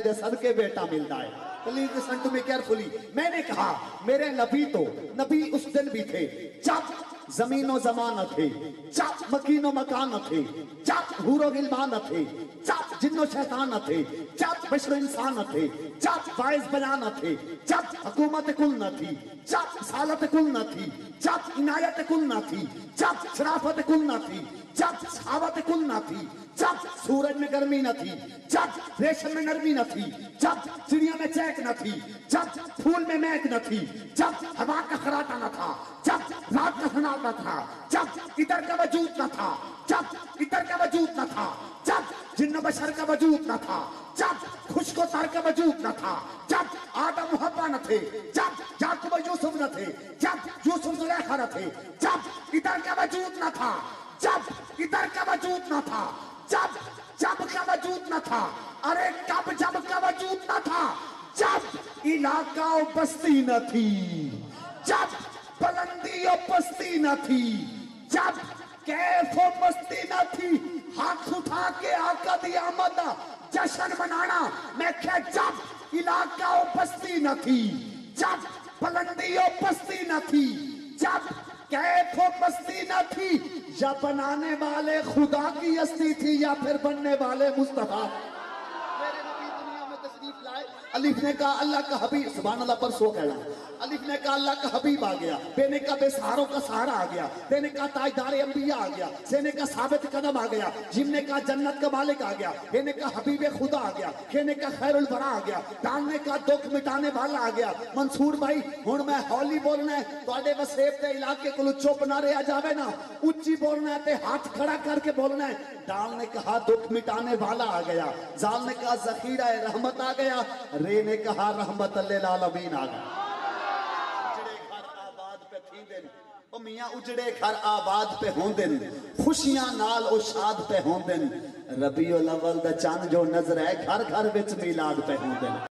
دے صدقے بیٹا ملتا ہے. Please listen to me carefully. میں نے کہا میرے نبی تو نبی اس دن بھی تھے جب زمین و زمان نہ تھے, جب مکین و مکان نہ تھے, جب حور و غلمان نہ تھے, جب جن و شیطان نہ تھے, جب بشر و انسان نہ تھے, جب باعث بیان نہ تھے, جب حکومت کل نہ تھی, جب رسالت کل نہ تھی, جب عنایت کل نہ تھی, جب شرافت کل نہ تھی, جب سخاوت کل نہ تھی, جب سورج میں گرمی نہ تھی, جب ریشم میں نرمی نہ تھی, جب چڑیا میں چہک نہ تھی, جب پھول میں مہک نہ تھی, جب ہوا کا خراٹا نہ تھا, جب رات کا سناٹا تھا, جب ادھر کا وجود نہ تھا, جب ادھر کا وجود نہ تھا, جب جن و بشر کا وجود نہ تھا, جب خشک و تر کا وجود نہ تھا, جب آدم و حوا نہ تھے, جب یعقوب و یوسف نہ تھے, جب یوسف زلیخا نہ تھے, جب ادھر کا وجود نہ تھا, جب ادھر کا وجود نہ تھا, جب کا وجود نہ تھا. ارے کب جب کا وجود نہ تھا؟ جب علاقہ و بستی نہ تھی, جب بلندی و پستی نہ تھی, جب کیف و مستی نہ تھی. ہاتھ اٹھا کے آقا دی آمد جشن منانا. میں کہ جب علاقہ و بستی نہ تھی, جب بلندی و پستی نہ تھی, جب کیف و مستی نہ تھی, یا بنانے والے خدا کی ہستی تھی یا پھر بننے والے مصطفیٰ. میرے نبی دنیا میں تشریف لائے, الف نے کہا اللہ کا حبیب, سبحان اللہ پر سو کہنا, الف نے کہا اللہ کا حبیب آ گیا, بے نے کہا بے سہاروں کا سہارا آ گیا, بے نے کہا تاجدار انبیاء آ گیا, سے نے کہا ثابت قدم آ گیا, جم نے کہا جنت کا مالک آ گیا, بے نے کہا حبیب خدا آ گیا, کہ نے کہا خیر الورا آ گیا, دان نے کہا دکھ مٹانے والا آ گیا. منصور بھائی ہن میں ہولی بولنا ہے, تواڈے وسیب تے علاقے کولو چپ نہ رہیا جاوے نا, اونچی بولنا ہے تے ہاتھ کھڑا کر کے بولنا ہے. ڈال نے کہا دکھ مٹانے والا آ گیا, زال نے کہا ذخیرہ رحمت آ گیا, رے نے کہا رحمت للعالمین آ گیا. میاں اجڑے گھر آباد پہ ہوندن, خوشیاں نال او شاد پہ ہوندن, ربیع الاول دا چاند جو نظر ہے گھر گھر وچ میلاد پہ ہوندن.